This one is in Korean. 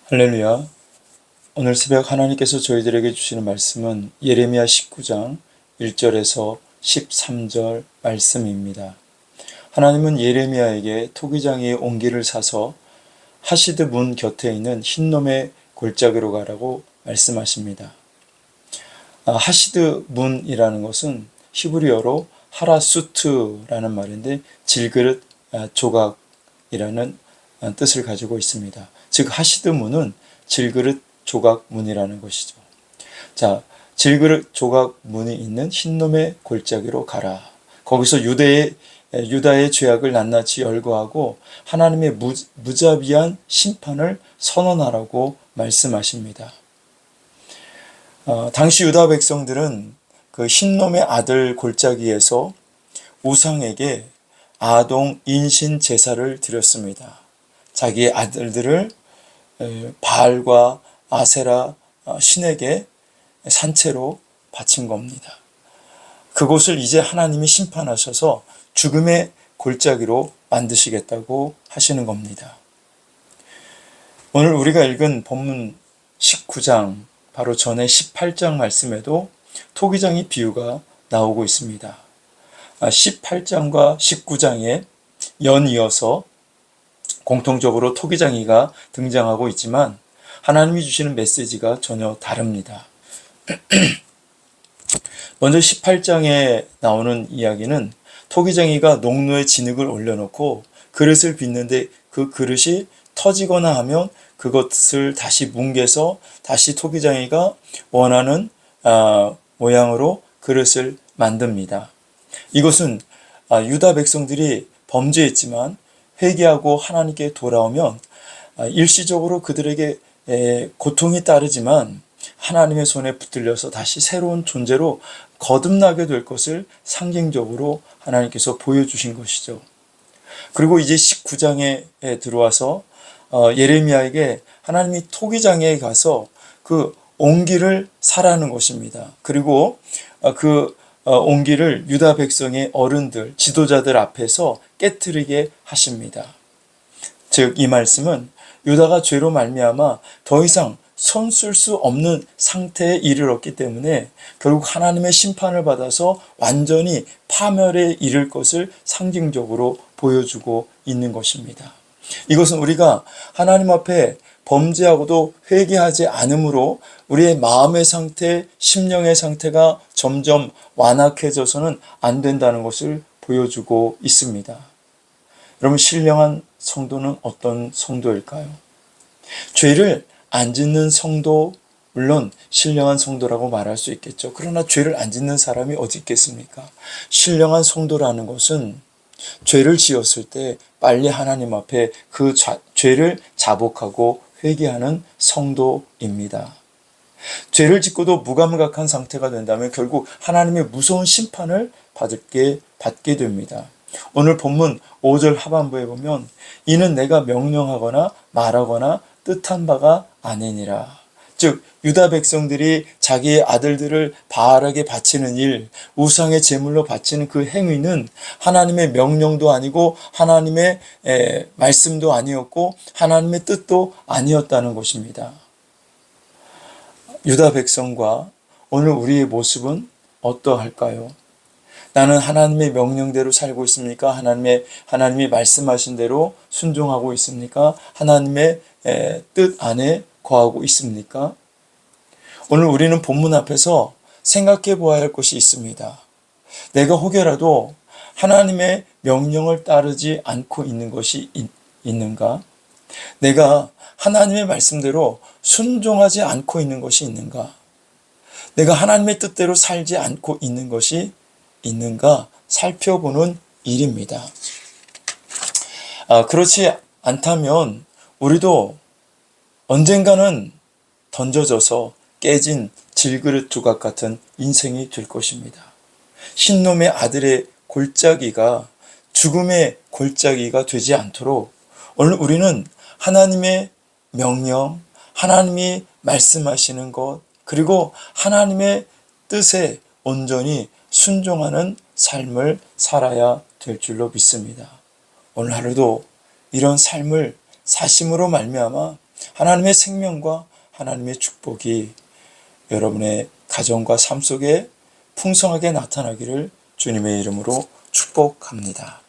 할렐루야. 오늘 새벽 하나님께서 저희들에게 주시는 말씀은 예레미야 19장 1절에서 13절 말씀입니다. 하나님은 예레미야에게 토기장이의 옹기를 사서 하시드 문 곁에 있는 흰놈의 골짜기로 가라고 말씀하십니다. 하시드 문이라는 것은 히브리어로 하라수트라는 말인데 질그릇 조각이라는 뜻을 가지고 있습니다. 즉 하시드 문은 질그릇 조각 문이라는 것이죠. 자, 질그릇 조각 문이 있는 흰놈의 골짜기로 가라. 거기서 유다의 죄악을 낱낱이 열거하고 하나님의 무자비한 심판을 선언하라고 말씀하십니다. 당시 유다 백성들은 그 흰놈의 아들 골짜기에서 우상에게 아동 인신 제사를 드렸습니다. 자기의 아들들을 바알과 아세라 신에게 산채로 바친 겁니다. 그곳을 이제 하나님이 심판하셔서 죽음의 골짜기로 만드시겠다고 하시는 겁니다. 오늘 우리가 읽은 본문 19장 바로 전에 18장 말씀에도 토기장의 비유가 나오고 있습니다. 18장과 19장에 연이어서 공통적으로 토기장이가 등장하고 있지만 하나님이 주시는 메시지가 전혀 다릅니다. 먼저 18장에 나오는 이야기는 토기장이가 농로에 진흙을 올려놓고 그릇을 빚는데 그 그릇이 터지거나 하면 그것을 다시 뭉개서 다시 토기장이가 원하는 모양으로 그릇을 만듭니다. 이것은 유다 백성들이 범죄했지만 회개하고 하나님께 돌아오면 일시적으로 그들에게 고통이 따르지만 하나님의 손에 붙들려서 다시 새로운 존재로 거듭나게 될 것을 상징적으로 하나님께서 보여주신 것이죠. 그리고 이제 19장에 들어와서 예레미야에게 하나님이 토기장에 가서 그 옹기를 사라는 것입니다. 그리고 그 옹기를 유다 백성의 어른들, 지도자들 앞에서 깨트리게 하십니다. 즉 이 말씀은 유다가 죄로 말미암아 더 이상 손 쓸 수 없는 상태에 이르렀기 때문에 결국 하나님의 심판을 받아서 완전히 파멸에 이를 것을 상징적으로 보여주고 있는 것입니다. 이것은 우리가 하나님 앞에 범죄하고도 회개하지 않으므로 우리의 마음의 상태, 심령의 상태가 점점 완악해져서는 안 된다는 것을 보여주고 있습니다. 여러분, 신령한 성도는 어떤 성도일까요? 죄를 안 짓는 성도, 물론 신령한 성도라고 말할 수 있겠죠. 그러나 죄를 안 짓는 사람이 어디 있겠습니까? 신령한 성도라는 것은 죄를 지었을 때 빨리 하나님 앞에 그 죄를 자복하고 회개하는 성도입니다. 죄를 짓고도 무감각한 상태가 된다면 결국 하나님의 무서운 심판을 받게 됩니다. 오늘 본문 5절 하반부에 보면 이는 내가 명령하거나 말하거나 뜻한 바가 아니니라. 즉 유다 백성들이 자기의 아들들을 바알에게 바치는 일, 우상의 제물로 바치는 그 행위는 하나님의 명령도 아니고 하나님의 말씀도 아니었고 하나님의 뜻도 아니었다는 것입니다. 유다 백성과 오늘 우리의 모습은 어떠할까요? 나는 하나님의 명령대로 살고 있습니까? 하나님이 말씀하신 대로 순종하고 있습니까? 하나님의 뜻 안에 거하고 있습니까? 오늘 우리는 본문 앞에서 생각해 보아야 할 것이 있습니다. 내가 혹여라도 하나님의 명령을 따르지 않고 있는 것이 있는가? 내가 하나님의 말씀대로 순종하지 않고 있는 것이 있는가? 내가 하나님의 뜻대로 살지 않고 있는 것이 있는가 살펴보는 일입니다. 그렇지 않다면 우리도 언젠가는 던져져서 깨진 질그릇 조각 같은 인생이 될 것입니다. 흰놈의 아들의 골짜기가 죽음의 골짜기가 되지 않도록 오늘 우리는 하나님의 명령, 하나님이 말씀하시는 것, 그리고 하나님의 뜻에 온전히 순종하는 삶을 살아야 될 줄로 믿습니다. 오늘 하루도 이런 삶을 사심으로 말미암아 하나님의 생명과 하나님의 축복이 여러분의 가정과 삶 속에 풍성하게 나타나기를 주님의 이름으로 축복합니다.